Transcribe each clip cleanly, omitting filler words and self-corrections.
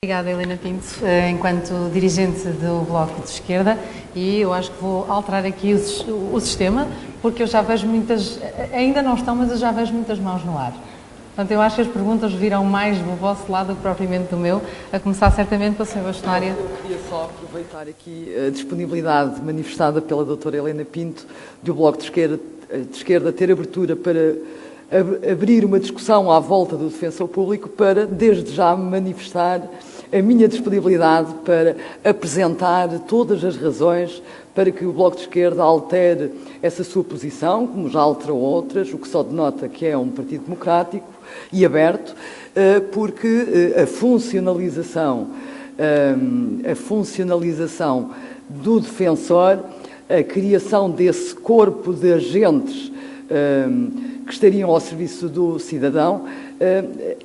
Obrigada, Helena Pinto, enquanto dirigente do Bloco de Esquerda, e eu acho que vou alterar aqui o sistema, porque eu já vejo muitas, ainda não estão, mas eu já vejo muitas mãos no ar. Portanto, eu acho que as perguntas virão mais do vosso lado do que propriamente do meu, a começar certamente pela Sra. Bastonária. Eu queria só aproveitar aqui a disponibilidade manifestada pela doutora Helena Pinto, do Bloco de Esquerda ter abertura para abrir uma discussão à volta do Defensor Público, para, desde já, manifestar a minha disponibilidade para apresentar todas as razões para que o Bloco de Esquerda altere essa sua posição, como já alterou outras, o que só denota que é um partido democrático e aberto, porque a funcionalização do defensor, a criação desse corpo de agentes que estariam ao serviço do cidadão,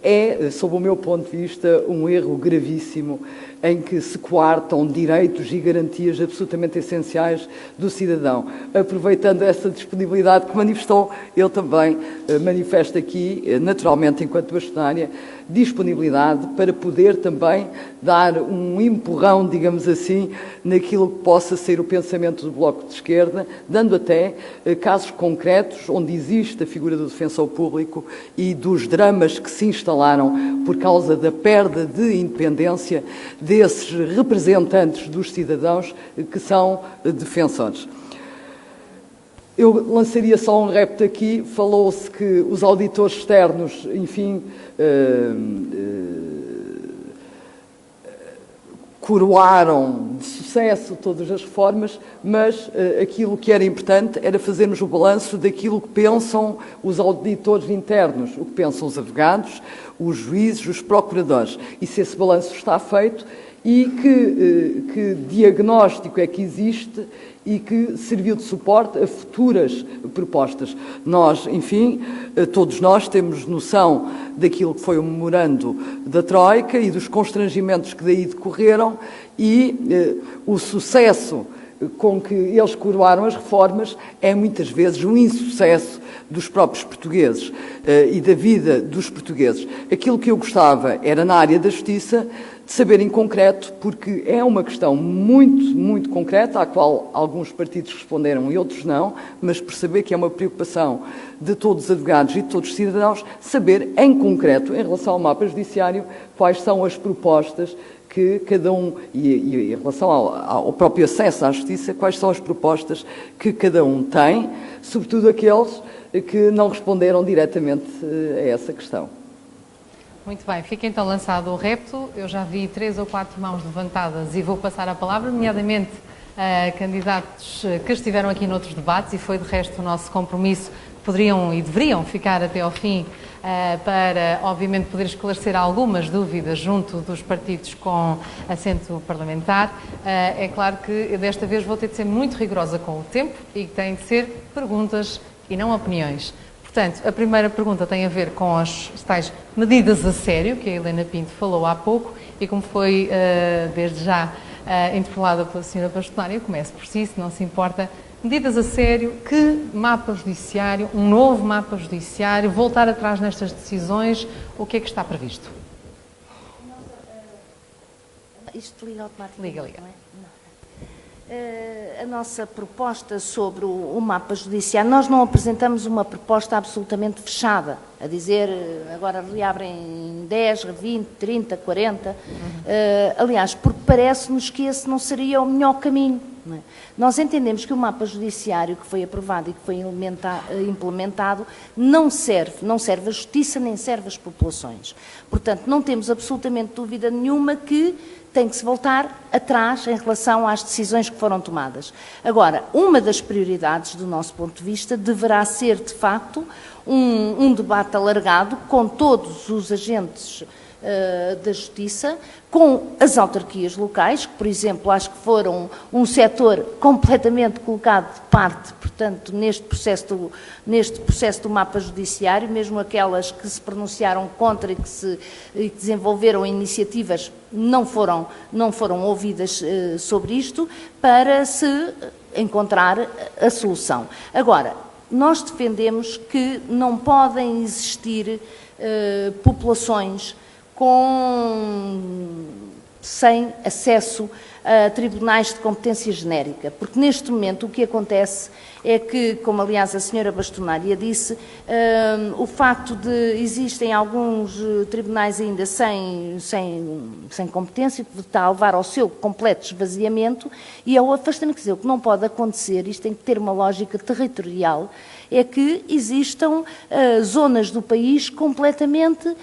é, sob o meu ponto de vista, um erro gravíssimo em que se coartam direitos e garantias absolutamente essenciais do cidadão. Aproveitando essa disponibilidade que manifestou, eu também manifesto aqui, naturalmente, enquanto bastonária, disponibilidade para poder também dar um empurrão, digamos assim, naquilo que possa ser o pensamento do Bloco de Esquerda, dando até casos concretos onde existe a figura do defensor público e dos dramas que se instalaram por causa da perda de independência desses representantes dos cidadãos que são defensores. Eu lançaria só um repto aqui. Falou-se que os auditores externos, enfim, coroaram de sucesso todas as reformas, mas aquilo que era importante era fazermos o balanço daquilo que pensam os auditores internos, o que pensam os advogados, os juízes, os procuradores. E se esse balanço está feito, e que diagnóstico é que existe e que serviu de suporte a futuras propostas. Nós, enfim, todos nós temos noção daquilo que foi o memorando da Troika e dos constrangimentos que daí decorreram e o sucesso com que eles coroaram as reformas é muitas vezes um insucesso dos próprios portugueses e da vida dos portugueses. Aquilo que eu gostava era, na área da justiça, de saber em concreto, porque é uma questão muito, muito concreta, à qual alguns partidos responderam e outros não, mas perceber que é uma preocupação de todos os advogados e de todos os cidadãos, saber em concreto, em relação ao mapa judiciário, quais são as propostas que cada um, e em relação ao próprio acesso à justiça, quais são as propostas que cada um tem, sobretudo aqueles que não responderam diretamente a essa questão. Muito bem, fica então lançado o repto. Eu já vi 3 ou 4 mãos levantadas e vou passar a palavra, nomeadamente a candidatos que estiveram aqui noutros debates, e foi de resto o nosso compromisso, poderiam e deveriam ficar até ao fim para, obviamente, poder esclarecer algumas dúvidas junto dos partidos com assento parlamentar. É claro que desta vez vou ter de ser muito rigorosa com o tempo e que têm de ser perguntas e não opiniões. Portanto, a primeira pergunta tem a ver com as tais medidas a sério, que a Helena Pinto falou há pouco, e como foi desde já interpelada pela Sra. Bastonária, eu começo por si, se não se importa. Medidas a sério, que mapa judiciário, um novo mapa judiciário, voltar atrás nestas decisões, o que é que está previsto? Isto liga automaticamente, Liga. não é? Não. A nossa proposta sobre o mapa judiciário, nós não apresentamos uma proposta absolutamente fechada, a dizer agora reabrem 10, 20, 30, 40, aliás, porque parece-nos que esse não seria o melhor caminho. Não é? Nós entendemos que o mapa judiciário que foi aprovado e que foi implementado não serve a justiça nem serve as populações. Portanto, não temos absolutamente dúvida nenhuma que tem que se voltar atrás em relação às decisões que foram tomadas. Agora, uma das prioridades do nosso ponto de vista deverá ser, de facto, um debate alargado com todos os agentes da Justiça, com as autarquias locais, que, por exemplo, acho que foram um setor completamente colocado de parte, portanto, neste processo do mapa judiciário, mesmo aquelas que se pronunciaram contra e que desenvolveram iniciativas não foram ouvidas sobre isto, para se encontrar a solução. Agora, nós defendemos que não podem existir populações sem acesso a tribunais de competência genérica, porque neste momento o que acontece é que, como aliás a senhora Bastonária disse, o facto de existem alguns tribunais ainda sem competência, que está a levar ao seu completo esvaziamento e ao afastamento. Quer dizer, o que não pode acontecer, isto tem que ter uma lógica territorial, é que existam zonas do país completamente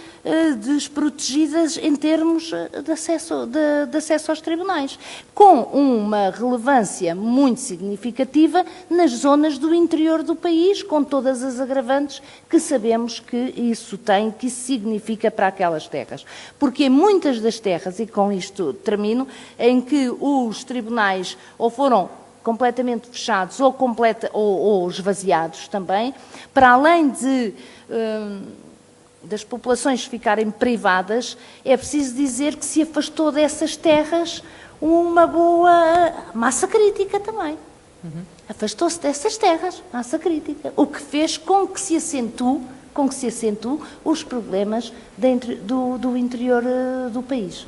desprotegidas em termos de acesso aos tribunais, com uma relevância muito significativa nas zonas do interior do país, com todas as agravantes que sabemos que isso tem, que isso significa para aquelas terras. Porque em muitas das terras, e com isto termino, em que os tribunais ou foram completamente fechados ou esvaziados também, para além das populações ficarem privadas, é preciso dizer que se afastou dessas terras uma boa massa crítica também. Afastou-se dessas terras, massa crítica, o que fez com que se acentue os problemas do interior do país.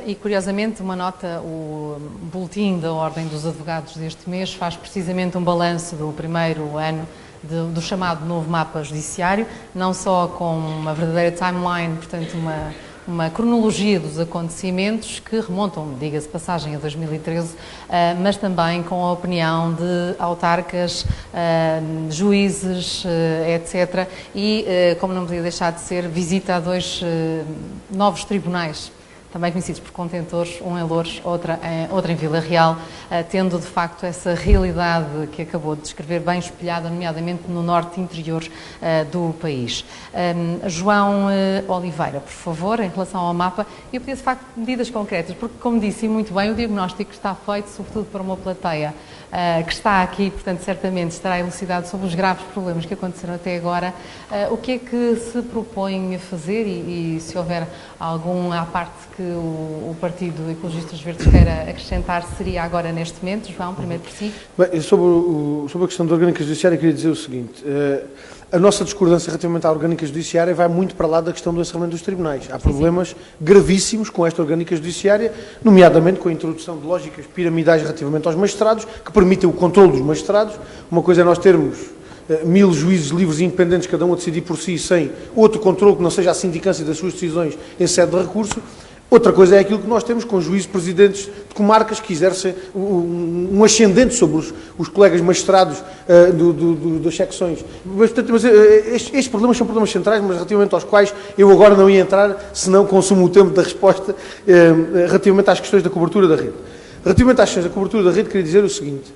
E, curiosamente, uma nota, o Boletim da Ordem dos Advogados deste mês faz precisamente um balanço do primeiro ano do chamado novo mapa judiciário, não só com uma verdadeira timeline, portanto, uma cronologia dos acontecimentos que remontam, diga-se passagem, a 2013, mas também com a opinião de autarcas, juízes, etc. E, como não podia deixar de ser, visita a 2 novos tribunais, também conhecidos por contentores, um em Loures, outra em Vila Real, tendo de facto essa realidade que acabou de descrever bem espelhada, nomeadamente no norte interior do país. João Oliveira, por favor, em relação ao mapa, eu pedia de facto medidas concretas, porque, como disse muito bem, o diagnóstico está feito sobretudo para uma plateia que está aqui, portanto, certamente estará elucidado sobre os graves problemas que aconteceram até agora. O que é que se propõe a fazer e se houver algum à parte que o Partido Ecologistas Verdes queira acrescentar, seria agora neste momento? João, primeiro por si. Bem, sobre a questão da orgânica judiciária, queria dizer o seguinte. A nossa discordância relativamente à orgânica judiciária vai muito para lá da questão do encerramento dos tribunais. Há problemas gravíssimos com esta orgânica judiciária, nomeadamente com a introdução de lógicas piramidais relativamente aos magistrados, que permitem o controle dos magistrados. Uma coisa é nós termos 1000 juízes livres e independentes, cada um a decidir por si, sem outro controle que não seja a sindicância das suas decisões em sede de recurso. Outra coisa é aquilo que nós temos com juízes presidentes de comarcas que exercem um ascendente sobre os colegas magistrados das secções. Mas estes problemas são problemas centrais, mas relativamente aos quais eu agora não ia entrar, senão consumo o tempo da resposta relativamente às questões da cobertura da rede. Relativamente às questões da cobertura da rede, queria dizer o seguinte.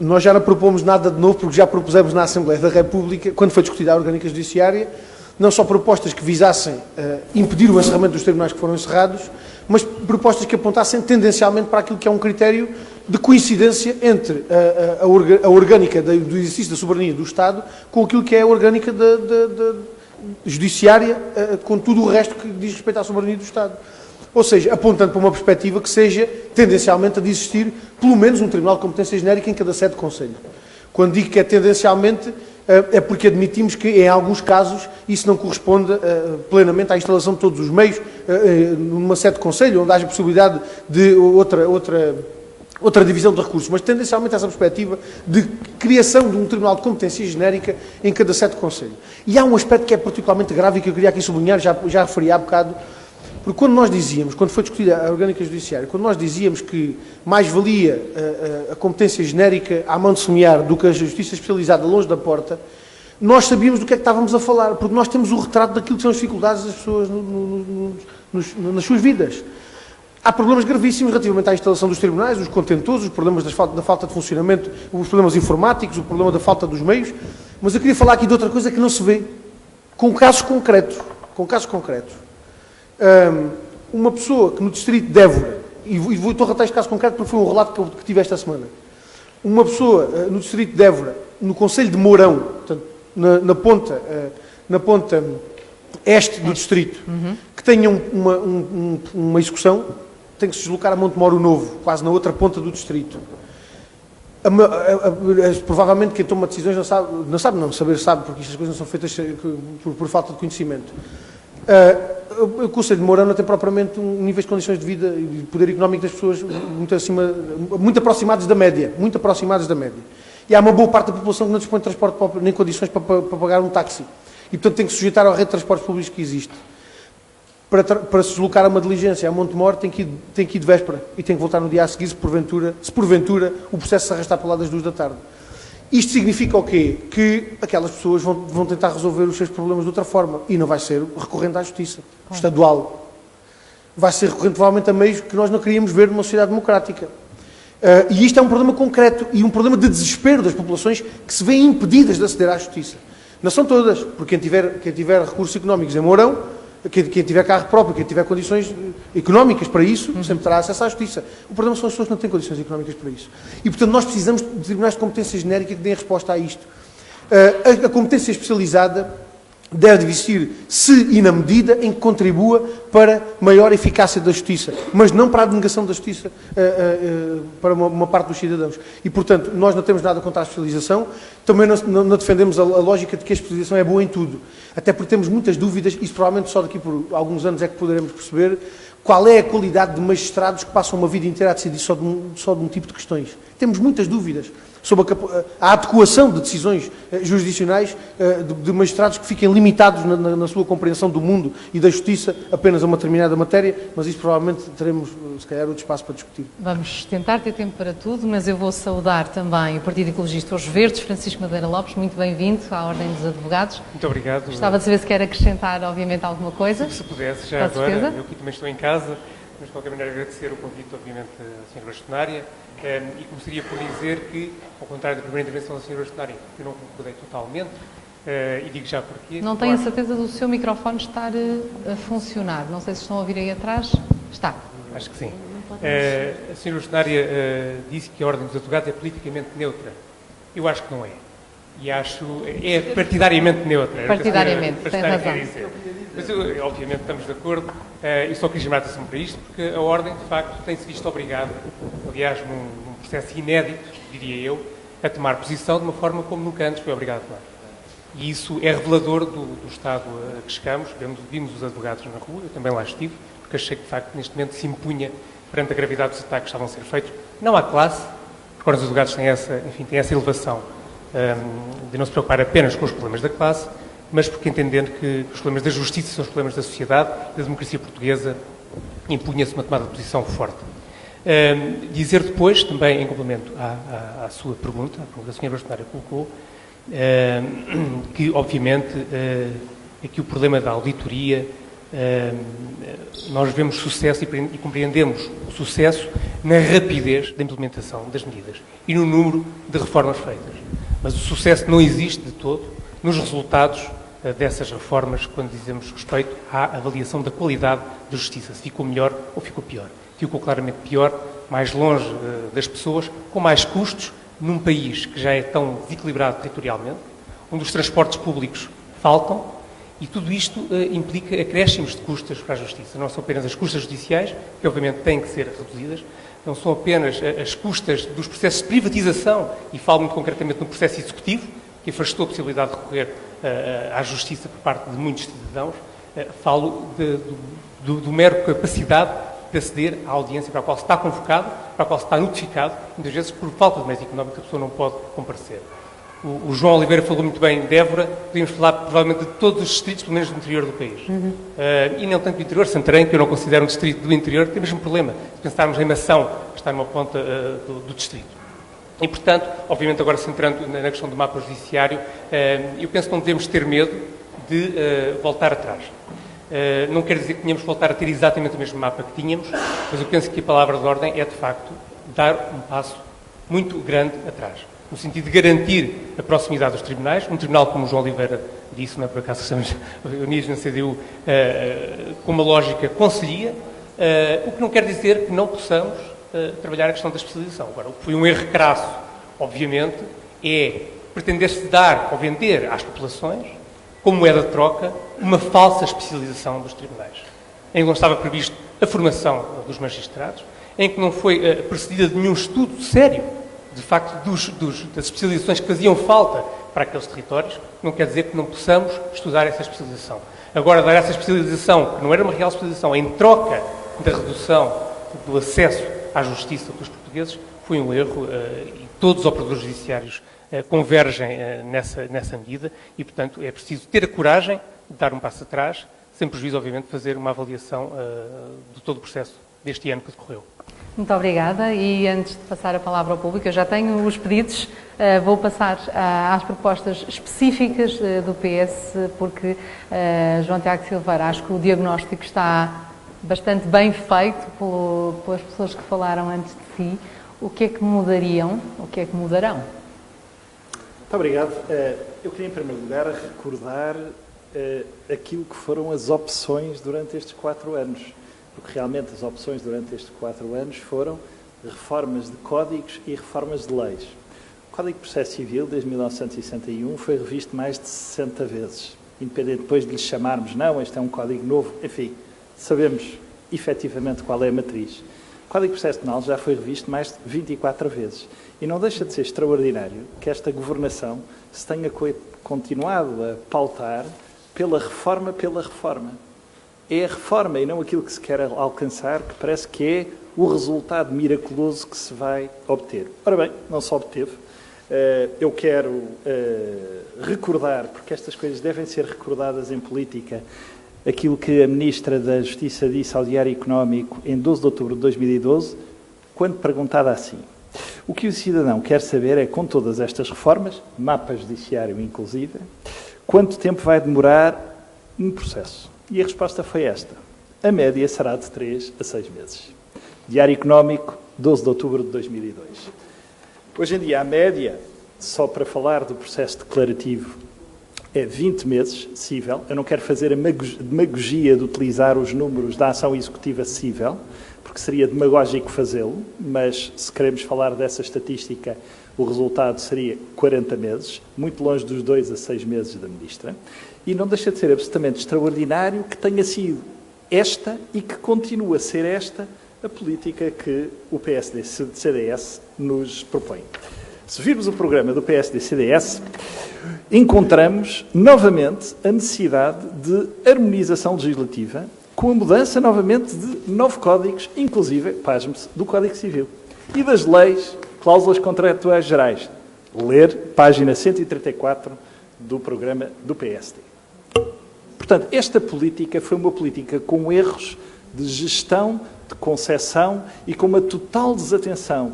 Nós já não propomos nada de novo, porque já propusemos na Assembleia da República, quando foi discutida a orgânica judiciária, não só propostas que visassem impedir o encerramento dos tribunais que foram encerrados, mas propostas que apontassem tendencialmente para aquilo que é um critério de coincidência entre a orgânica do exercício da soberania do Estado com aquilo que é a orgânica da judiciária, com tudo o resto que diz respeito à soberania do Estado. Ou seja, apontando para uma perspectiva que seja tendencialmente a de existir pelo menos um Tribunal de Competência Genérica em cada sede de Conselho. Quando digo que é tendencialmente, é porque admitimos que, em alguns casos, isso não corresponde plenamente à instalação de todos os meios numa sede de Conselho, onde haja possibilidade de outra divisão de recursos, mas tendencialmente essa perspectiva de criação de um Tribunal de Competência Genérica em cada sede de Conselho. E há um aspecto que é particularmente grave e que eu queria aqui sublinhar, já referi há bocado, porque quando nós dizíamos, quando foi discutida a orgânica judiciária, quando nós dizíamos que mais valia a competência genérica à mão de semear do que a justiça especializada longe da porta, nós sabíamos do que é que estávamos a falar, porque nós temos o retrato daquilo que são as dificuldades das pessoas nas suas vidas. Há problemas gravíssimos relativamente à instalação dos tribunais, os contentores, os problemas da falta de funcionamento, os problemas informáticos, o problema da falta dos meios, mas eu queria falar aqui de outra coisa que não se vê, com casos concretos. Uma pessoa que no distrito de Évora, e estou a relatar este caso concreto porque foi um relato que tive esta semana, uma pessoa no distrito de Évora, no concelho de Mourão, portanto, na ponta este do distrito, que tenha uma execução, tem que se deslocar a Montemoro Novo, quase na outra ponta do distrito. Provavelmente quem toma decisões sabe, porque estas coisas não são feitas por falta de conhecimento. O Conselho de Mourão não tem propriamente um nível de condições de vida e de poder económico das pessoas muito aproximados da média. Muito aproximados da média. E há uma boa parte da população que não dispõe de transporte nem condições para pagar um táxi. E, portanto, tem que se sujeitar à rede de transportes públicos que existe. Para se deslocar a uma diligência a Montemor, tem que ir de véspera e tem que voltar no dia a seguir, se porventura o processo se arrastar para lá das 2 da tarde. Isto significa o quê? Que aquelas pessoas vão tentar resolver os seus problemas de outra forma e não vai ser recorrente à justiça estadual. Vai ser recorrente, provavelmente, a meios que nós não queríamos ver numa sociedade democrática. E isto é um problema concreto e um problema de desespero das populações que se veem impedidas de aceder à justiça. Não são todas, porque quem tiver recursos económicos em Mourão, quem tiver carro próprio, quem tiver condições económicas para isso, sempre terá acesso à justiça. O problema são as pessoas que não têm condições económicas para isso. E, portanto, nós precisamos de tribunais de competência genérica que deem resposta a isto. A competência especializada deve existir, se e na medida em que contribua para maior eficácia da justiça, mas não para a denegação da justiça para uma parte dos cidadãos. E, portanto, nós não temos nada contra a especialização, também não defendemos a lógica de que a especialização é boa em tudo, até porque temos muitas dúvidas, e provavelmente só daqui por alguns anos é que poderemos perceber qual é a qualidade de magistrados que passam uma vida inteira a decidir só de um tipo de questões. Temos muitas dúvidas sobre a adequação de decisões jurisdicionais de magistrados que fiquem limitados na sua compreensão do mundo e da justiça apenas a uma determinada matéria, mas isso provavelmente teremos, se calhar, outro espaço para discutir. Vamos tentar ter tempo para tudo, mas eu vou saudar também o Partido Ecologista Os Verdes, Francisco Madeira Lopes, muito bem-vindo à Ordem dos Advogados. Muito obrigado. Gostava de saber se quer acrescentar, obviamente, alguma coisa. Se pudesse, já agora, eu aqui também estou em casa, mas de qualquer maneira agradecer o convite, obviamente, à Sra. Bastonária, e começaria por dizer que, ao contrário da primeira intervenção da Sra. Bastonária, eu não concordei totalmente, e digo já porquê. Não tenho a certeza do seu microfone estar a funcionar, não sei se estão a ouvir aí atrás. Está. Acho que sim. A Sra. Bastonária disse que a Ordem dos Advogados é politicamente neutra. Eu acho que não é. E acho é partidariamente neutra. Partidariamente, tem razão. Mas, obviamente, estamos de acordo e só queria chamar a atenção para isto, porque a Ordem, de facto, tem-se visto obrigada, aliás, num processo inédito, diria eu, a tomar posição de uma forma como nunca antes foi obrigada a tomar. E isso é revelador do estado a que chegamos. Vimos os advogados na rua, eu também lá estive, porque achei que, de facto, neste momento se impunha, perante a gravidade dos ataques que estavam a ser feitos, não à classe, porque os advogados têm essa elevação de não se preocupar apenas com os problemas da classe, mas porque entendendo que os problemas da justiça são os problemas da sociedade, da democracia portuguesa, impunha-se uma tomada de posição forte. Dizer depois, também em complemento à sua pergunta, à pergunta que a Sra. Bastonária colocou, que obviamente aqui o problema da auditoria, nós vemos sucesso e compreendemos o sucesso na rapidez da implementação das medidas e no número de reformas feitas. Mas o sucesso não existe de todo nos resultados dessas reformas quando dizemos respeito à avaliação da qualidade da justiça, se ficou melhor ou ficou pior. Ficou claramente pior, mais longe das pessoas, com mais custos, num país que já é tão desequilibrado territorialmente, onde os transportes públicos faltam, e tudo isto implica acréscimos de custas para a justiça. Não são apenas as custas judiciais, que obviamente têm que ser reduzidas, não são apenas as custas dos processos de privatização, e falo muito concretamente no processo executivo, que afastou a possibilidade de recorrer à justiça por parte de muitos cidadãos, falo do mero capacidade de aceder à audiência para a qual se está convocado, para a qual se está notificado, muitas vezes por falta de meios económicos a pessoa não pode comparecer. O João Oliveira falou muito bem de Évora, podíamos falar provavelmente de todos os distritos, pelo menos do interior do país. E não tanto do interior, Santarém, que eu não considero um distrito do interior, tem o mesmo problema, se pensarmos em Mação, que está numa ponta do distrito. E, portanto, obviamente agora centrando na questão do mapa judiciário, eu penso que não devemos ter medo de voltar atrás. Não quer dizer que tenhamos que voltar a ter exatamente o mesmo mapa que tínhamos, mas eu penso que a palavra de ordem é, de facto, dar um passo muito grande atrás, no sentido de garantir a proximidade dos tribunais. Um tribunal, como o João Oliveira disse, não é por acaso estamos unidos na CDU, com uma lógica conselhia, o que não quer dizer que não possamos trabalhar a questão da especialização. Agora, o que foi um erro crasso, obviamente, é pretender-se dar ou vender às populações, como moeda de troca, uma falsa especialização dos tribunais, em que não estava previsto a formação dos magistrados, em que não foi precedida de nenhum estudo sério, de facto, das especializações que faziam falta para aqueles territórios. Não quer dizer que não possamos estudar essa especialização. Agora, dar essa especialização, que não era uma real especialização, em troca da redução do acesso à justiça dos portugueses, foi um erro e todos os operadores judiciários convergem nessa medida e, portanto, é preciso ter a coragem de dar um passo atrás, sem prejuízo, obviamente, de fazer uma avaliação de todo o processo deste ano que decorreu. Muito obrigada. E antes de passar a palavra ao público, eu já tenho os pedidos, vou passar às propostas específicas do PS, porque, João Tiago Silveira, acho que o diagnóstico está bastante bem feito pelas pessoas que falaram antes de si. O que é que mudariam? O que é que mudarão? Muito obrigado. Eu queria, em primeiro lugar, recordar aquilo que foram as opções durante estes 4 anos. Porque realmente as opções durante estes 4 anos foram reformas de códigos e reformas de leis. O Código de Processo Civil, desde 1961, foi revisto mais de 60 vezes. Independente depois de lhe chamarmos, não, este é um código novo, enfim, sabemos efetivamente qual é a matriz. O Código de Processo Penal já foi revisto mais de 24 vezes. E não deixa de ser extraordinário que esta governação se tenha continuado a pautar pela reforma. É a reforma e não aquilo que se quer alcançar que parece que é o resultado miraculoso que se vai obter. Ora bem, não se obteve. Eu quero recordar, porque estas coisas devem ser recordadas em política, aquilo que a Ministra da Justiça disse ao Diário Económico em 12 de outubro de 2012, quando perguntada assim: o que o cidadão quer saber é, com todas estas reformas, mapa judiciário inclusive, quanto tempo vai demorar um processo? E a resposta foi esta: a média será de 3 a 6 meses. Diário Económico, 12 de outubro de 2002. Hoje em dia, a média, só para falar do processo declarativo, é 20 meses cível. Eu não quero fazer a demagogia de utilizar os números da ação executiva cível, porque seria demagógico fazê-lo, mas se queremos falar dessa estatística, o resultado seria 40 meses, muito longe dos 2 a 6 meses da Ministra. E não deixa de ser absolutamente extraordinário que tenha sido esta e que continue a ser esta a política que o PSD-CDS nos propõe. Se virmos o programa do PSD-CDS, encontramos novamente a necessidade de harmonização legislativa com a mudança novamente de 9 códigos, inclusive, pasme-se, do Código Civil e das leis, cláusulas contratuais gerais. Ler página 134 do programa do PSD. Portanto, esta política foi uma política com erros de gestão, de concepção e com uma total desatenção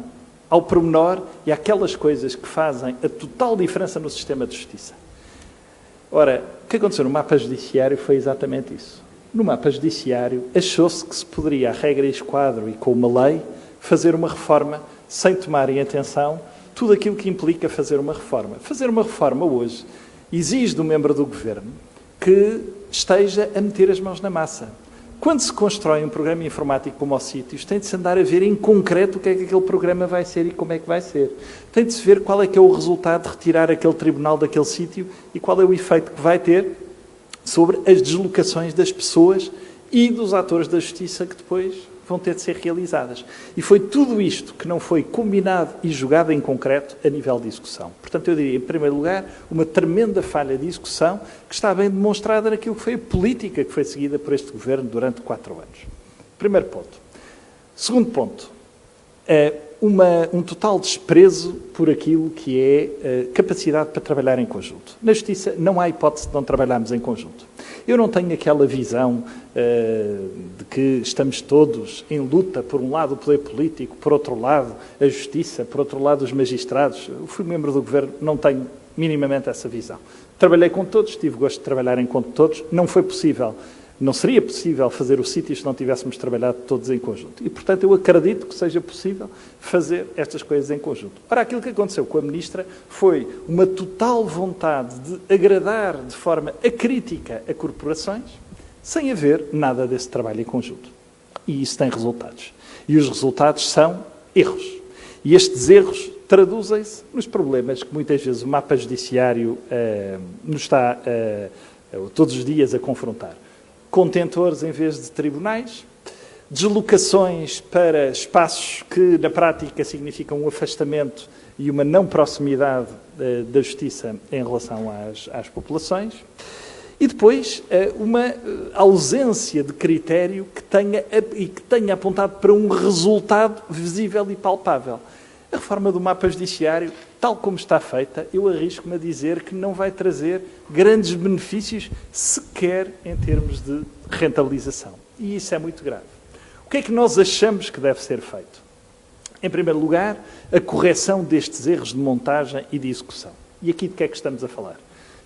ao pormenor e àquelas coisas que fazem a total diferença no sistema de justiça. Ora, o que aconteceu no mapa judiciário foi exatamente isso. No mapa judiciário achou-se que se poderia, a regra e esquadro e com uma lei, fazer uma reforma sem tomar em atenção tudo aquilo que implica fazer uma reforma. Fazer uma reforma hoje exige do membro do governo que esteja a meter as mãos na massa. Quando se constrói um programa informático como o Sítios, tem de se andar a ver em concreto o que é que aquele programa vai ser e como é que vai ser. Tem de se ver qual é que é o resultado de retirar aquele tribunal daquele sítio e qual é o efeito que vai ter sobre as deslocações das pessoas e dos atores da justiça que depois vão ter de ser realizadas. E foi tudo isto que não foi combinado e jogado em concreto a nível de execução. Portanto, eu diria, em primeiro lugar, uma tremenda falha de execução que está bem demonstrada naquilo que foi a política que foi seguida por este Governo durante 4 anos. Primeiro ponto. Segundo ponto, um total desprezo por aquilo que é capacidade para trabalhar em conjunto. Na Justiça não há hipótese de não trabalharmos em conjunto. Eu não tenho aquela visão de que estamos todos em luta, por um lado o poder político, por outro lado a Justiça, por outro lado os magistrados. Eu fui membro do Governo, não tenho minimamente essa visão. Trabalhei com todos, tive gosto de trabalhar com todos, não foi possível. Não seria possível fazer o sítio se não tivéssemos trabalhado todos em conjunto. E, portanto, eu acredito que seja possível fazer estas coisas em conjunto. Ora, aquilo que aconteceu com a Ministra foi uma total vontade de agradar de forma acrítica a corporações, sem haver nada desse trabalho em conjunto. E isso tem resultados. E os resultados são erros. E estes erros traduzem-se nos problemas que muitas vezes o mapa judiciário nos está todos os dias a confrontar. Contentores em vez de tribunais, deslocações para espaços que, na prática, significam um afastamento e uma não proximidade da justiça em relação às populações E depois, uma ausência de critério que tenha apontado para um resultado visível e palpável. A reforma do mapa judiciário, tal como está feita, eu arrisco-me a dizer que não vai trazer grandes benefícios, sequer em termos de rentabilização. E isso é muito grave. O que é que nós achamos que deve ser feito? Em primeiro lugar, a correção destes erros de montagem e de execução. E aqui de que é que estamos a falar?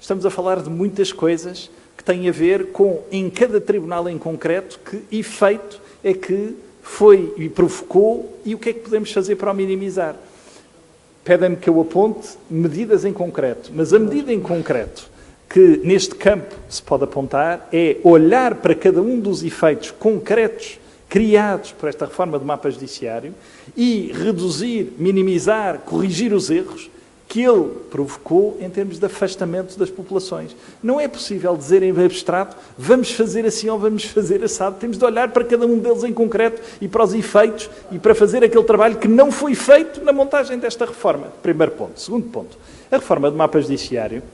Estamos a falar de muitas coisas que têm a ver com, em cada tribunal em concreto, que efeito é que foi e provocou e o que é que podemos fazer para o minimizar. Pedem-me que eu aponte medidas em concreto, mas a medida em concreto que neste campo se pode apontar é olhar para cada um dos efeitos concretos criados por esta reforma do mapa judiciário e reduzir, minimizar, corrigir os erros que ele provocou em termos de afastamento das populações. Não é possível dizer em abstrato, vamos fazer assim ou vamos fazer assado. Temos de olhar para cada um deles em concreto e para os efeitos e para fazer aquele trabalho que não foi feito na montagem desta reforma. Primeiro ponto. Segundo ponto. A reforma do mapa judiciário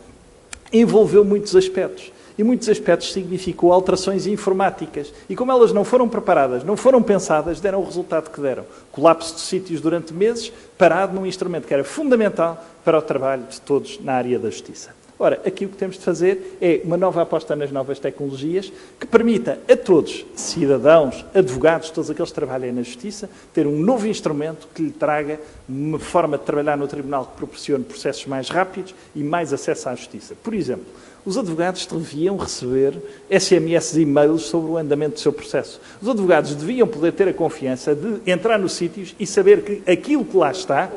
envolveu muitos aspectos. E muitos aspectos significou alterações informáticas. E como elas não foram preparadas, não foram pensadas, deram o resultado que deram. Colapso de sítios durante meses, parado num instrumento que era fundamental para o trabalho de todos na área da justiça. Ora, aqui o que temos de fazer é uma nova aposta nas novas tecnologias que permita a todos, cidadãos, advogados, todos aqueles que trabalhem na justiça, ter um novo instrumento que lhe traga uma forma de trabalhar no tribunal que proporcione processos mais rápidos e mais acesso à justiça. Por exemplo, os advogados deviam receber SMS e e-mails sobre o andamento do seu processo. Os advogados deviam poder ter a confiança de entrar nos sítios e saber que aquilo que lá está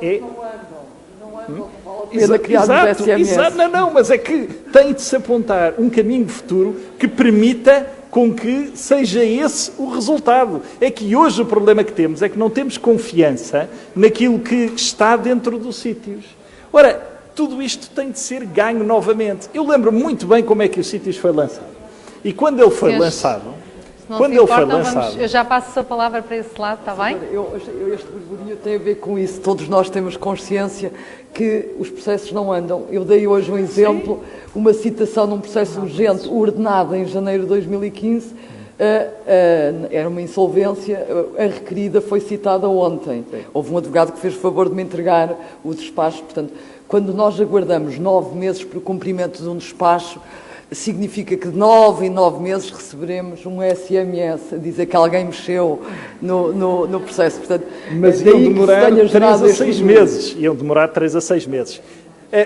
é... Exato, mas é que tem de se apontar um caminho futuro que permita com que seja esse o resultado. É que hoje o problema que temos é que não temos confiança naquilo que está dentro dos sítios. Ora, tudo isto tem de ser ganho novamente. Eu lembro muito bem como é que o sítios foi lançado. E quando ele foi lançado... Eu já passo a palavra para esse lado, está bem? Este burburinho tem a ver com isso. Todos nós temos consciência que os processos não andam. Eu dei hoje um exemplo, uma citação num processo urgente, ordenado em janeiro de 2015, era uma insolvência, a requerida foi citada ontem. Houve um advogado que fez o favor de me entregar o despacho. Portanto, quando nós aguardamos 9 meses para o cumprimento de um despacho, significa que de 9 em 9 meses receberemos um SMS a dizer que alguém mexeu no processo. Portanto, mas iam demorar 3 a 6 meses. Iam demorar 3 a 6 meses.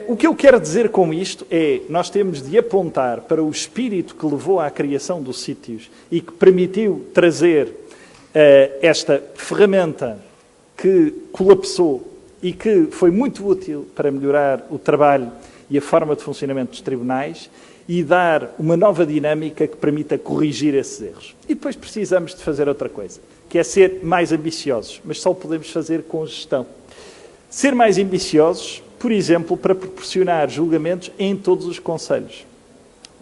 O que eu quero dizer com isto é, nós temos de apontar para o espírito que levou à criação dos sítios e que permitiu trazer esta ferramenta que colapsou e que foi muito útil para melhorar o trabalho e a forma de funcionamento dos tribunais e dar uma nova dinâmica que permita corrigir esses erros. E depois precisamos de fazer outra coisa, que é ser mais ambiciosos, mas só o podemos fazer com gestão. Ser mais ambiciosos, por exemplo, para proporcionar julgamentos em todos os concelhos.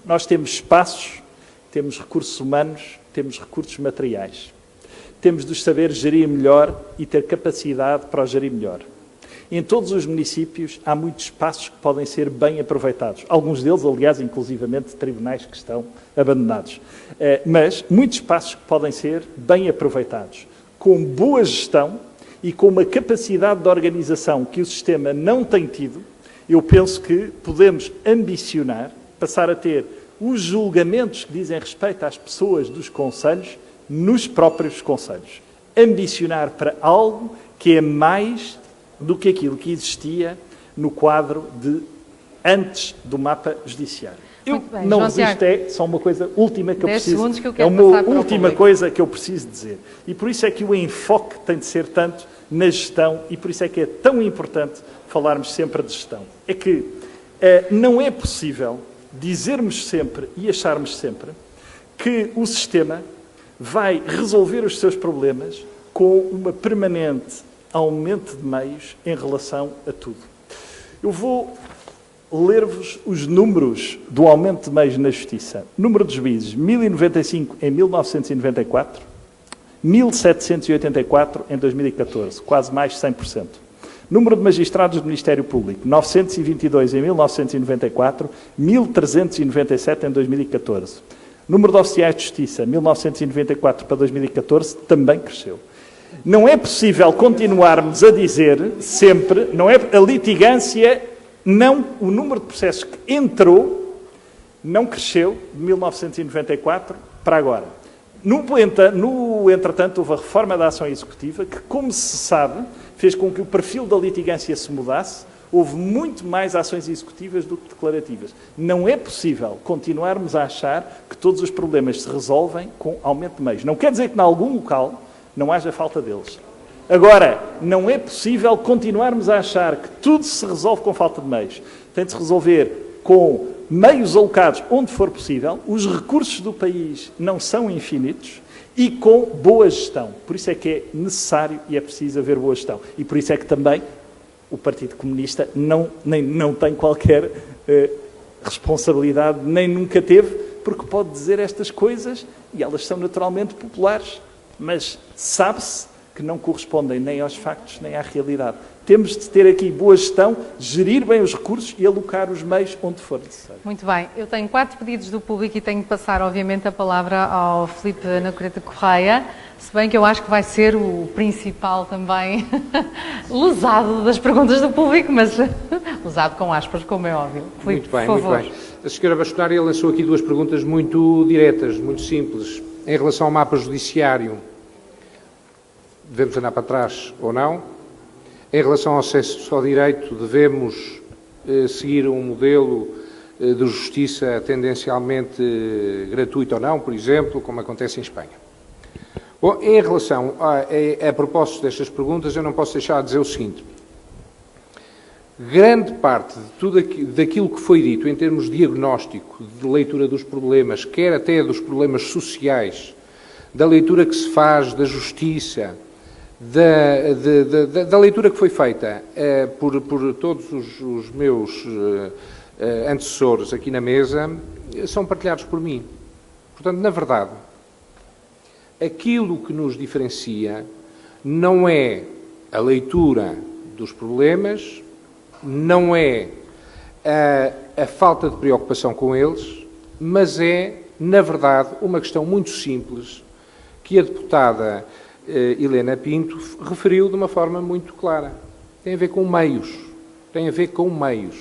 Nós temos espaços, temos recursos humanos, temos recursos materiais. Temos de os saber gerir melhor e ter capacidade para os gerir melhor. Em todos os municípios há muitos espaços que podem ser bem aproveitados. Alguns deles, aliás, inclusivamente tribunais que estão abandonados. Mas muitos espaços que podem ser bem aproveitados, com boa gestão e com uma capacidade de organização que o sistema não tem tido. Eu penso que podemos ambicionar, passar a ter os julgamentos que dizem respeito às pessoas dos concelhos nos próprios concelhos. Ambicionar para algo que é mais do que aquilo que existia no quadro de antes do mapa judiciário. Eu não resisto, é só uma coisa última que eu preciso. É uma última coisa que eu preciso dizer. E por isso é que o enfoque tem de ser tanto na gestão e por isso é que é tão importante falarmos sempre de gestão. É que não é possível dizermos sempre e acharmos sempre que o sistema vai resolver os seus problemas com uma permanente aumento de meios em relação a tudo. Eu vou ler-vos os números do aumento de meios na Justiça. Número de juízes, 1095 em 1994, 1784 em 2014, quase mais 100%. Número de magistrados do Ministério Público, 922 em 1994, 1.397 em 2014. Número de oficiais de justiça, 1994 para 2014, também cresceu. Não é possível continuarmos a dizer sempre, não é a litigância, não, o número de processos que entrou não cresceu de 1994 para agora. No entretanto, houve a reforma da ação executiva que, como se sabe, fez com que o perfil da litigância se mudasse. Houve muito mais ações executivas do que declarativas. Não é possível continuarmos a achar que todos os problemas se resolvem com aumento de meios. Não quer dizer que, em algum local, não haja falta deles. Agora, não é possível continuarmos a achar que tudo se resolve com falta de meios. Tem de se resolver com meios alocados onde for possível, os recursos do país não são infinitos e com boa gestão. Por isso é que é necessário e é preciso haver boa gestão. E por isso é que também o Partido Comunista não tem qualquer responsabilidade, nem nunca teve, porque pode dizer estas coisas e elas são naturalmente populares, mas sabe-se que não correspondem nem aos factos nem à realidade. Temos de ter aqui boa gestão, gerir bem os recursos e alocar os meios onde for necessário. Muito bem. Eu tenho 4 pedidos do público e tenho de passar, obviamente, a palavra ao Filipe Anacoreta Correia, se bem que eu acho que vai ser o principal também lesado das perguntas do público, mas lesado com aspas, como é óbvio. Filipe, muito bem, muito bem. A senhora bastonária lançou aqui 2 perguntas muito diretas, muito simples. Em relação ao mapa judiciário, devemos andar para trás ou não? Em relação ao acesso ao direito, devemos seguir um modelo de justiça tendencialmente gratuito ou não, por exemplo, como acontece em Espanha? Bom, em relação a propósito destas perguntas, eu não posso deixar de dizer o seguinte. Grande parte de tudo daquilo que foi dito em termos de diagnóstico, de leitura dos problemas, quer até dos problemas sociais, da leitura que se faz da justiça, da leitura que foi feita por todos os meus antecessores aqui na mesa, são partilhados por mim. Portanto, na verdade, aquilo que nos diferencia não é a leitura dos problemas, não é a falta de preocupação com eles, mas é, na verdade, uma questão muito simples que a deputada Helena Pinto referiu de uma forma muito clara. Tem a ver com meios. Tem a ver com meios.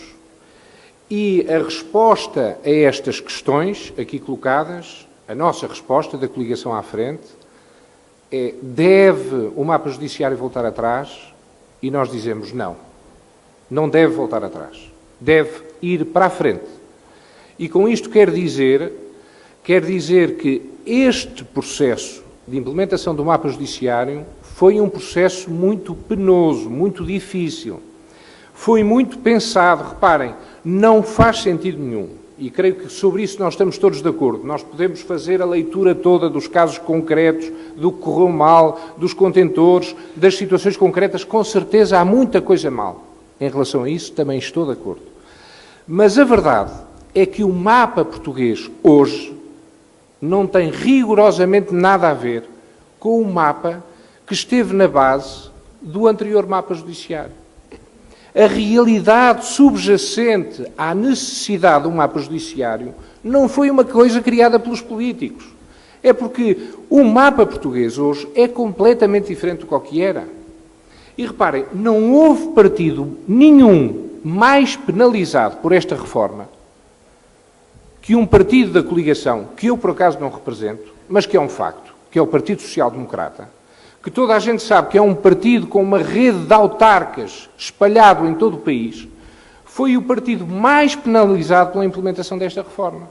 E a resposta a estas questões aqui colocadas, a nossa resposta da coligação à frente, é: deve o mapa judiciário voltar atrás? E nós dizemos não. Não deve voltar atrás. Deve ir para a frente. E com isto quer dizer que este processo de implementação do mapa judiciário foi um processo muito penoso, muito difícil. Foi muito pensado. Reparem, não faz sentido nenhum. E creio que sobre isso nós estamos todos de acordo. Nós podemos fazer a leitura toda dos casos concretos, do que correu mal, dos contentores, das situações concretas. Com certeza há muita coisa mal. Em relação a isso também estou de acordo. Mas a verdade é que o mapa português hoje não tem rigorosamente nada a ver com o mapa que esteve na base do anterior mapa judiciário. A realidade subjacente à necessidade do mapa judiciário não foi uma coisa criada pelos políticos. É porque o mapa português hoje é completamente diferente do que era. E reparem, não houve partido nenhum mais penalizado por esta reforma que um partido da coligação, que eu por acaso não represento, mas que é um facto, que é o Partido Social Democrata, que toda a gente sabe que é um partido com uma rede de autarcas espalhado em todo o país, foi o partido mais penalizado pela implementação desta reforma.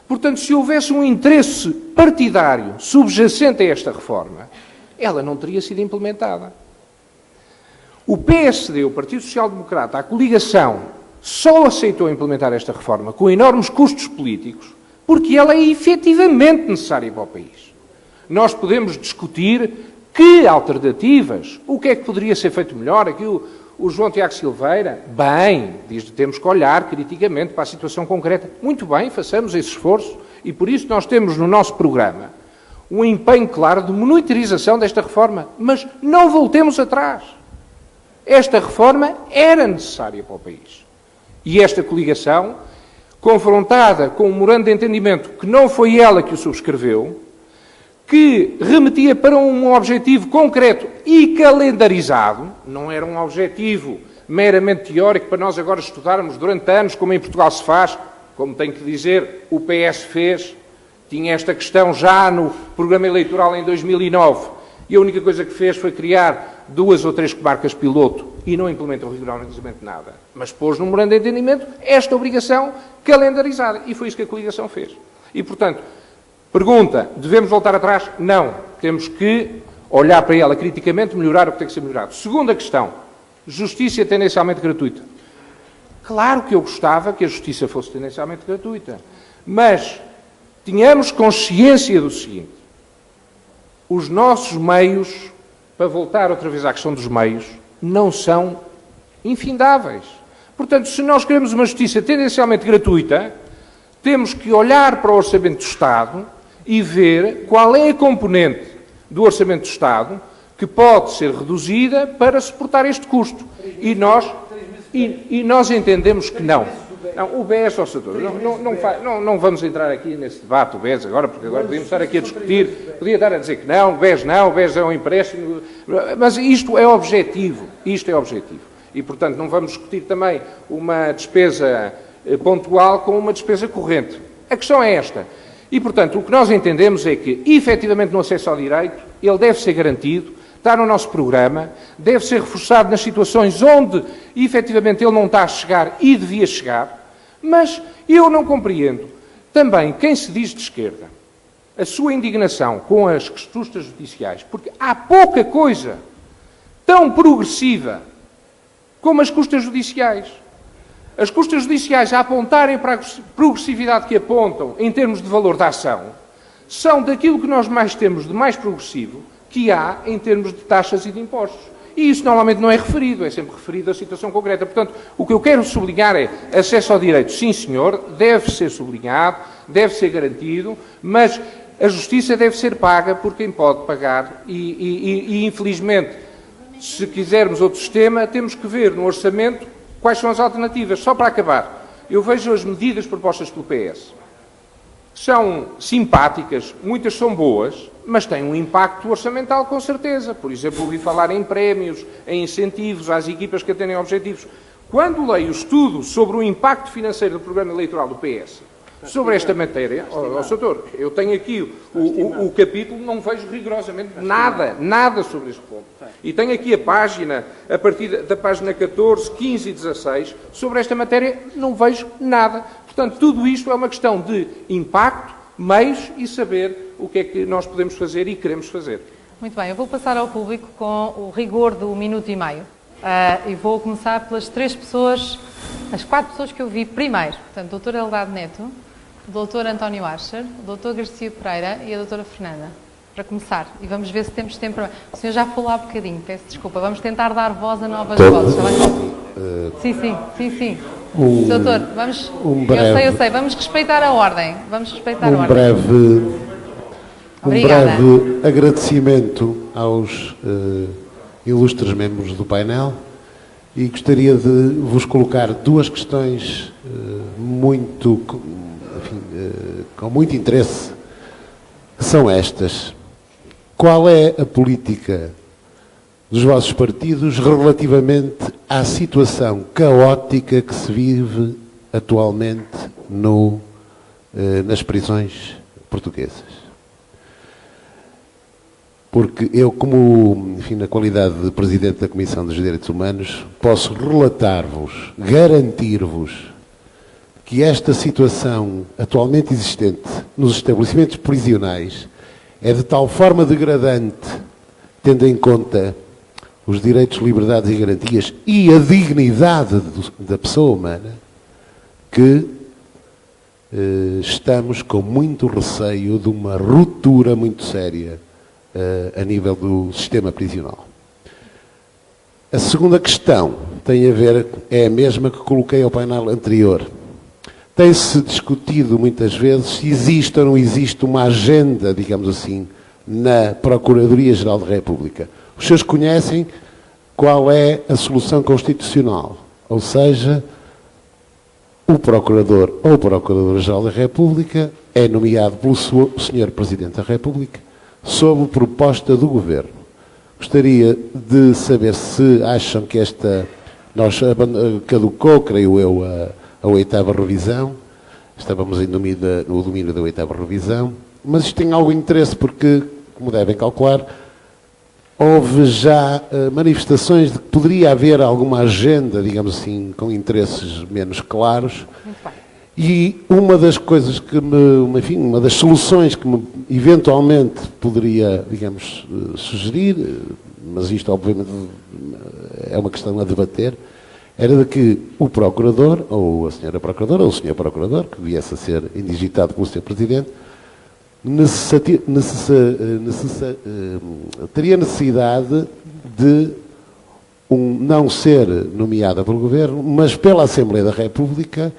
Portanto, se houvesse um interesse partidário subjacente a esta reforma, ela não teria sido implementada. O PSD, o Partido Social Democrata, a coligação, só aceitou implementar esta reforma com enormes custos políticos porque ela é efetivamente necessária para o país. Nós podemos discutir que alternativas, o que é que poderia ser feito melhor. Aqui o João Tiago Silveira, bem, diz que temos que olhar criticamente para a situação concreta. Muito bem, façamos esse esforço e por isso nós temos no nosso programa um empenho claro de monitorização desta reforma, mas não voltemos atrás. Esta reforma era necessária para o país. E esta coligação, confrontada com um memorando de entendimento que não foi ela que o subscreveu, que remetia para um objetivo concreto e calendarizado, não era um objetivo meramente teórico para nós agora estudarmos durante anos, como em Portugal se faz, como tenho que dizer, o PS fez, tinha esta questão já no programa eleitoral em 2009, e a única coisa que fez foi criar 2 ou 3 comarcas piloto e não implementou rigorosamente nada. Mas pôs no memorando de entendimento esta obrigação calendarizada, e foi isso que a coligação fez. E, portanto, pergunta, devemos voltar atrás? Não. Temos que olhar para ela criticamente, melhorar o que tem que ser melhorado. Segunda questão, justiça tendencialmente gratuita. Claro que eu gostava que a justiça fosse tendencialmente gratuita, mas tínhamos consciência do seguinte: os nossos meios, para voltar outra vez à questão dos meios, não são infindáveis. Portanto, se nós queremos uma justiça tendencialmente gratuita, temos que olhar para o Orçamento do Estado e ver qual é a componente do Orçamento do Estado que pode ser reduzida para suportar este custo. E nós entendemos que não. Não, o BES, não vamos entrar aqui nesse debate, o BES agora, porque agora podíamos estar aqui a discutir, podia estar a dizer que não, o BES é um empréstimo, mas isto é objetivo, E, portanto, não vamos discutir também uma despesa pontual com uma despesa corrente. A questão é esta. E, portanto, o que nós entendemos é que, efetivamente, no acesso ao direito, ele deve ser garantido, está no nosso programa, deve ser reforçado nas situações onde, efetivamente, ele não está a chegar e devia chegar, mas eu não compreendo também quem se diz de esquerda, a sua indignação com as custas judiciais, porque há pouca coisa tão progressiva como as custas judiciais. As custas judiciais, a apontarem para a progressividade que apontam em termos de valor da ação, são daquilo que nós mais temos de mais progressivo que há em termos de taxas e de impostos. E isso normalmente não é referido, é sempre referido à situação concreta. Portanto, o que eu quero sublinhar é acesso ao direito, sim senhor, deve ser sublinhado, deve ser garantido, mas a justiça deve ser paga por quem pode pagar e infelizmente, se quisermos outro sistema, temos que ver no orçamento quais são as alternativas. Só para acabar, eu vejo as medidas propostas pelo PS. São simpáticas, muitas são boas, mas têm um impacto orçamental com certeza. Por exemplo, ouvi falar em prémios, em incentivos às equipas que atendem objetivos. Quando leio o estudo sobre o impacto financeiro do programa eleitoral do PS, sobre esta matéria, Soutor, eu tenho aqui o capítulo, não vejo rigorosamente nada sobre este ponto. E tenho aqui a página, a partir da página 14, 15 e 16, sobre esta matéria, não vejo nada. Portanto, tudo isto é uma questão de impacto, meios e saber o que é que nós podemos fazer e queremos fazer. Muito bem, eu vou passar ao público com o rigor do minuto e meio. E vou começar pelas 3 pessoas, as 4 pessoas que eu vi primeiro. Portanto, o Dr. Eldado Neto, o Dr. António Archer, o Dr. Garcia Pereira e a Dra. Fernanda. Para começar. E vamos ver se temos tempo para... O senhor já falou há bocadinho, peço desculpa. Vamos tentar dar voz a novas vozes. Sim. Doutor, vamos... Eu sei. Vamos respeitar a ordem. Um breve agradecimento aos ilustres membros do painel e gostaria de vos colocar 2 questões com muito interesse, que são estas. Qual é a política dos vossos partidos relativamente à situação caótica que se vive atualmente nas prisões portuguesas? Porque eu, como, na qualidade de Presidente da Comissão dos Direitos Humanos, posso relatar-vos, garantir-vos, que esta situação atualmente existente nos estabelecimentos prisionais é de tal forma degradante, tendo em conta os direitos, liberdades e garantias e a dignidade da pessoa humana, que estamos com muito receio de uma ruptura muito séria a nível do sistema prisional. A segunda questão tem a ver, é a mesma que coloquei ao painel anterior. Tem-se discutido muitas vezes se existe ou não existe uma agenda, digamos assim, na Procuradoria-Geral da República. Os senhores conhecem qual é a solução constitucional, ou seja, o Procurador ou Procuradora-Geral da República é nomeado pelo Sr. Presidente da República sob proposta do Governo. Gostaria de saber se acham que caducou, creio eu, a 8ª revisão. Estávamos no domínio da 8ª revisão. Mas isto tem algum interesse porque, como devem calcular, houve já manifestações de que poderia haver alguma agenda, digamos assim, com interesses menos claros. Muito bem. E uma das coisas uma das soluções que me eventualmente poderia, digamos, sugerir, mas isto obviamente é uma questão a debater, era de que o Procurador, ou a Senhora Procuradora, ou o Senhor Procurador, que viesse a ser indigitado pelo Sr. Presidente, teria necessidade de não ser nomeada pelo Governo, mas pela Assembleia da República,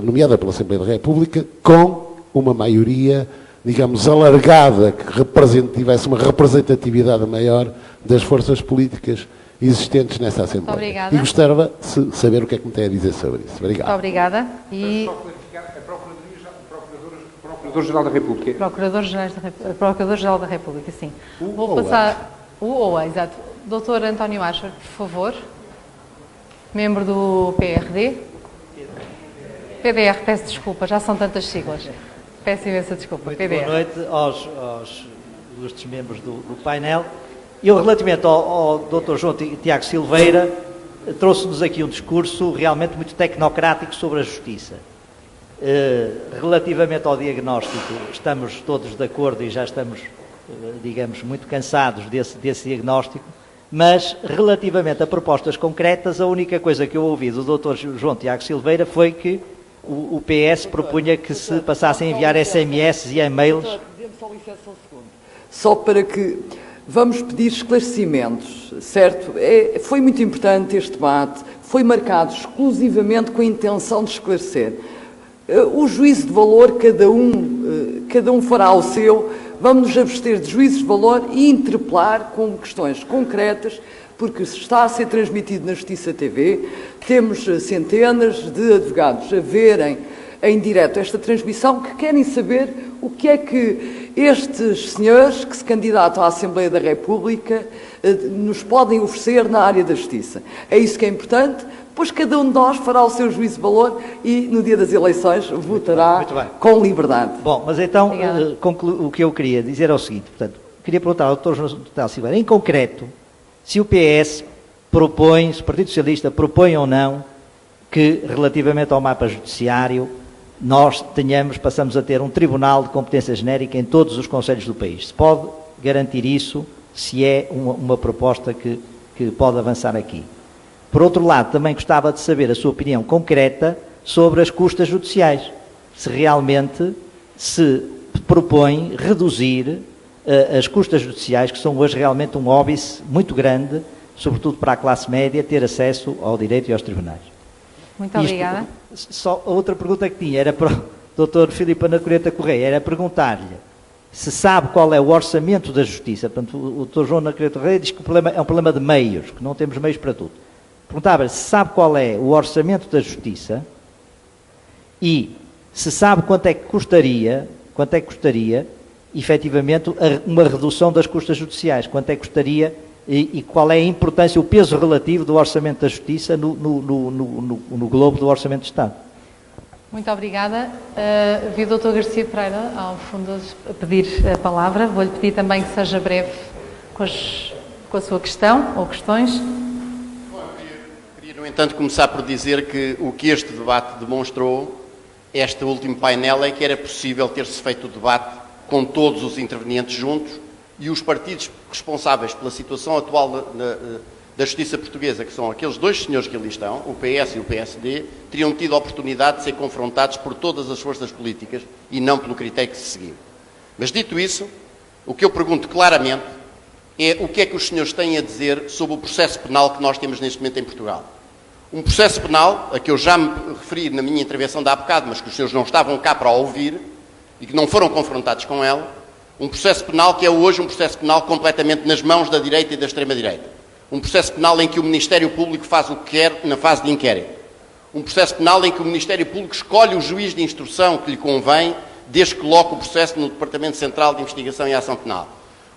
nomeada pela Assembleia da República, com uma maioria, digamos, alargada, que tivesse uma representatividade maior das forças políticas existentes nessa Assembleia. Obrigada. E gostava de saber o que é que me tem a dizer sobre isso. Obrigado. Muito obrigada. E... Procurador-Geral da República. Procurador-Geral da República, sim. Vou passar... exato. Dr. António Asher, por favor. Membro do PRD. PDR, peço desculpa, já são tantas siglas. Peço imensa desculpa. Muito PDR. boa noite aos ilustres membros do painel. Eu, relativamente ao Dr. João Tiago Silveira, trouxe-nos aqui um discurso realmente muito tecnocrático sobre a justiça. Relativamente ao diagnóstico, estamos todos de acordo e já estamos, digamos, muito cansados desse diagnóstico, mas relativamente a propostas concretas, a única coisa que eu ouvi do Dr. João Tiago Silveira foi que o PS propunha que se passassem a enviar SMS e e-mails. Dê-me só licença um segundo. Só para que vamos pedir esclarecimentos, certo? Foi muito importante este debate, foi marcado exclusivamente com a intenção de esclarecer. O juízo de valor, cada um fará o seu, vamos nos abster de juízos de valor e interpelar com questões concretas, porque se está a ser transmitido na Justiça TV, temos centenas de advogados a verem em direto esta transmissão que querem saber o que é que estes senhores que se candidatam à Assembleia da República nos podem oferecer na área da Justiça. É isso que é importante, pois cada um de nós fará o seu juízo de valor e no dia das eleições votará com liberdade. Bom, mas então o que eu queria dizer é o seguinte, portanto, queria perguntar ao Dr. João Tiago Silveira, em concreto, se o PS propõe, se o Partido Socialista propõe ou não que, relativamente ao mapa judiciário, nós passamos a ter um tribunal de competência genérica em todos os concelhos do país. Se pode garantir isso, se é uma proposta que pode avançar aqui. Por outro lado, também gostava de saber a sua opinião concreta sobre as custas judiciais. Se realmente se propõe reduzir as custas judiciais, que são hoje realmente um óbice muito grande, sobretudo para a classe média, ter acesso ao direito e aos tribunais. Muito obrigada. Só a outra pergunta que tinha era para o Dr. Filipe Anacoreta Correia, era perguntar-lhe se sabe qual é o orçamento da Justiça. Portanto, o Dr. João Anacoreta Correia diz que o problema é um problema de meios, que não temos meios para tudo. Perguntava-lhe se sabe qual é o orçamento da Justiça e se sabe quanto é que custaria, efetivamente, uma redução das custas judiciais, quanto é que custaria e qual é a importância, o peso relativo do orçamento da Justiça no globo do Orçamento de Estado. Muito obrigada. Vi o Dr. Garcia Pereira, ao fundo, a pedir a palavra. Vou-lhe pedir também que seja breve com a sua questão ou questões. Queria, no entanto, começar por dizer que o que este debate demonstrou, este último painel, é que era possível ter-se feito o debate com todos os intervenientes juntos e os partidos responsáveis pela situação atual da justiça portuguesa, que são aqueles dois senhores que ali estão, o PS e o PSD, teriam tido a oportunidade de ser confrontados por todas as forças políticas e não pelo critério que se seguiu. Mas, dito isso, o que eu pergunto claramente é o que é que os senhores têm a dizer sobre o processo penal que nós temos neste momento em Portugal. Um processo penal, a que eu já me referi na minha intervenção de há bocado, mas que os senhores não estavam cá para ouvir e que não foram confrontados com ela, um processo penal que é hoje um processo penal completamente nas mãos da direita e da extrema-direita. Um processo penal em que o Ministério Público faz o que quer na fase de inquérito. Um processo penal em que o Ministério Público escolhe o juiz de instrução que lhe convém, desde que coloque o processo no Departamento Central de Investigação e Ação Penal.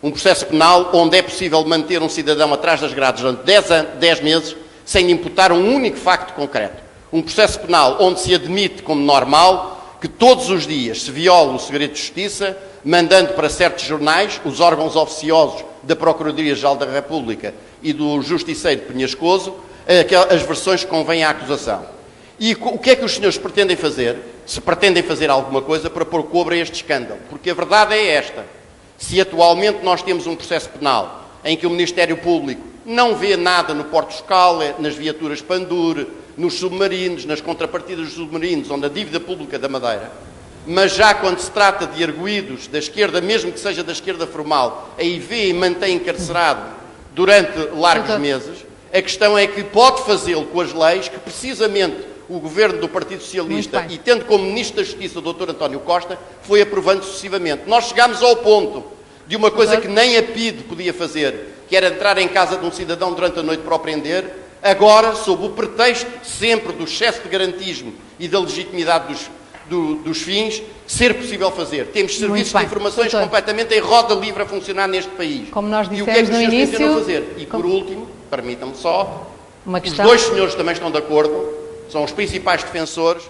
Um processo penal onde é possível manter um cidadão atrás das grades durante 10 meses sem lhe imputar um único facto concreto. Um processo penal onde se admite como normal que todos os dias se viola o segredo de justiça, mandando para certos jornais, os órgãos oficiosos da Procuradoria-Geral da República e do Justiceiro Penhascoso, as versões que convêm à acusação. E o que é que os senhores pretendem fazer? Se pretendem fazer alguma coisa para pôr cobre a este escândalo. Porque a verdade é esta. Se atualmente nós temos um processo penal em que o Ministério Público não vê nada no Porto Escala, nas viaturas Pandur, nos submarinos, nas contrapartidas dos submarinos, onde a dívida pública da Madeira, mas já quando se trata de arguidos da esquerda, mesmo que seja da esquerda formal, aí vê e mantém encarcerado durante largos meses, a questão é que pode fazê-lo com as leis que precisamente o governo do Partido Socialista, e tendo como Ministro da Justiça o Dr. António Costa, foi aprovando sucessivamente. Nós chegámos ao ponto de uma coisa que nem a PIDE podia fazer, que era entrar em casa de um cidadão durante a noite para o prender, agora, sob o pretexto sempre do excesso de garantismo e da legitimidade dos fins, ser possível fazer. Temos serviços de informações completamente em roda livre a funcionar neste país. Como nós dissemos e o que é que os senhores início, tentam fazer? E por último, permitam-me só, uma questão. Os dois senhores também estão de acordo, são os principais defensores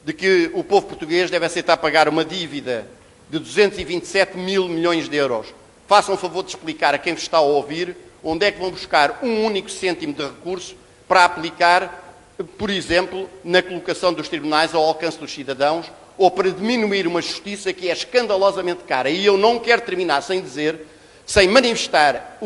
de que o povo português deve aceitar pagar uma dívida de 227 mil milhões de euros. Façam o favor de explicar a quem vos está a ouvir onde é que vão buscar um único cêntimo de recurso para aplicar, por exemplo, na colocação dos tribunais ao alcance dos cidadãos ou para diminuir uma justiça que é escandalosamente cara. E eu não quero terminar sem manifestar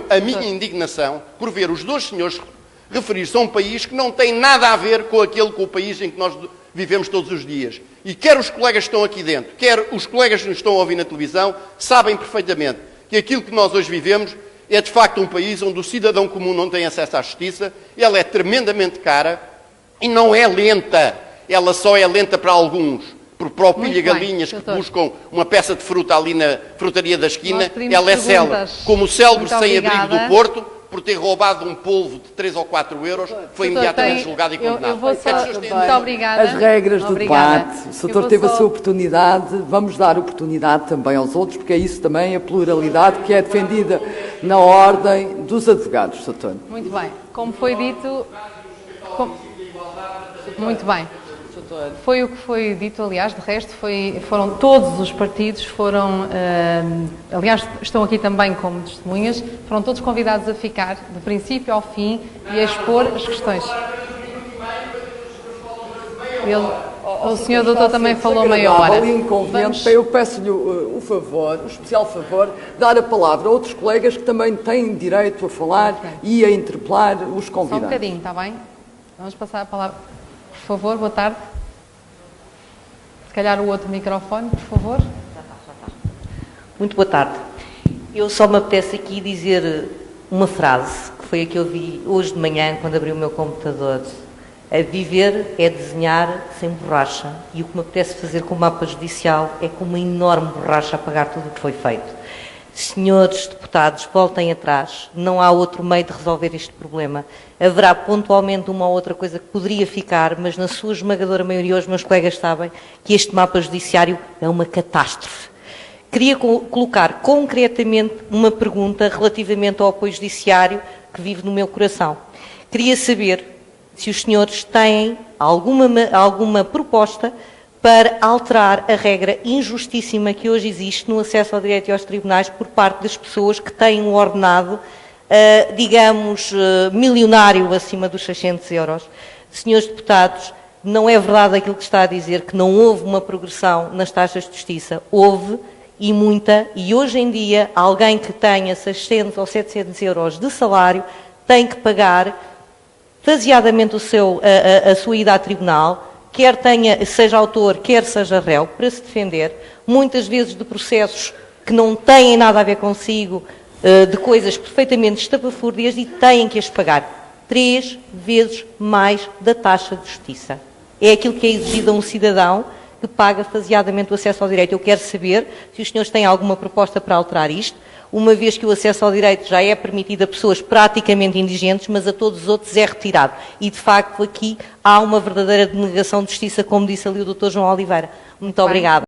a minha indignação por ver os dois senhores referir-se a um país que não tem nada a ver com o país em que nós vivemos todos os dias. E quer os colegas que estão aqui dentro, quer os colegas que nos estão a ouvir na televisão, sabem perfeitamente que aquilo que nós hoje vivemos é de facto um país onde o cidadão comum não tem acesso à justiça, ela é tremendamente cara e não é lenta. Ela só é lenta para alguns, para o pilha-galinhas que buscam uma peça de fruta ali na frutaria da esquina, ela é célebre. Como o célebre sem-abrigo do Porto, por ter roubado um polvo de 3 ou 4 euros, foi imediatamente julgado e condenado. Muito obrigada. As regras do debate, o Sr. teve a sua oportunidade, vamos dar oportunidade também aos outros, porque é isso também, a pluralidade que é defendida na ordem dos advogados, Sr. Muito bem. Como foi dito... Muito bem. Foi o que foi dito, aliás, de resto, foram todos os partidos, aliás, estão aqui também como testemunhas, foram todos convidados a ficar, do princípio ao fim, e a expor as questões. O Sr. Doutor também falou meia hora. Eu peço-lhe o especial favor, dar a palavra a outros colegas que também têm direito a falar e a interpelar os convidados. Só um bocadinho, está bem? Vamos passar a palavra. Por favor, boa tarde. Se calhar o outro microfone, por favor. Já está. Muito boa tarde. Eu só me apetece aqui dizer uma frase, que foi a que eu vi hoje de manhã, quando abri o meu computador. A viver é desenhar sem borracha. E o que me apetece fazer com o mapa judicial é com uma enorme borracha apagar tudo o que foi feito. Senhores deputados, voltem atrás. Não há outro meio de resolver este problema. Haverá pontualmente uma ou outra coisa que poderia ficar, mas na sua esmagadora maioria os meus colegas sabem que este mapa judiciário é uma catástrofe. Queria colocar concretamente uma pergunta relativamente ao apoio judiciário que vive no meu coração. Queria saber se os senhores têm alguma proposta para alterar a regra injustíssima que hoje existe no acesso ao direito e aos tribunais por parte das pessoas que têm um ordenado, milionário acima dos 600 euros. Senhores deputados, não é verdade aquilo que está a dizer, que não houve uma progressão nas taxas de justiça. Houve, e muita, e hoje em dia alguém que tenha 600 ou 700 euros de salário tem que pagar faseadamente a sua ida a tribunal, quer seja autor, quer seja réu, para se defender, muitas vezes de processos que não têm nada a ver consigo, de coisas perfeitamente estapafúrdias, e têm que as pagar 3 vezes mais da taxa de justiça. É aquilo que é exigido a um cidadão que paga faseadamente o acesso ao direito. Eu quero saber se os senhores têm alguma proposta para alterar isto, uma vez que o acesso ao direito já é permitido a pessoas praticamente indigentes, mas a todos os outros é retirado. E, de facto, aqui há uma verdadeira denegação de justiça, como disse ali o Dr. João Oliveira. Muito obrigada.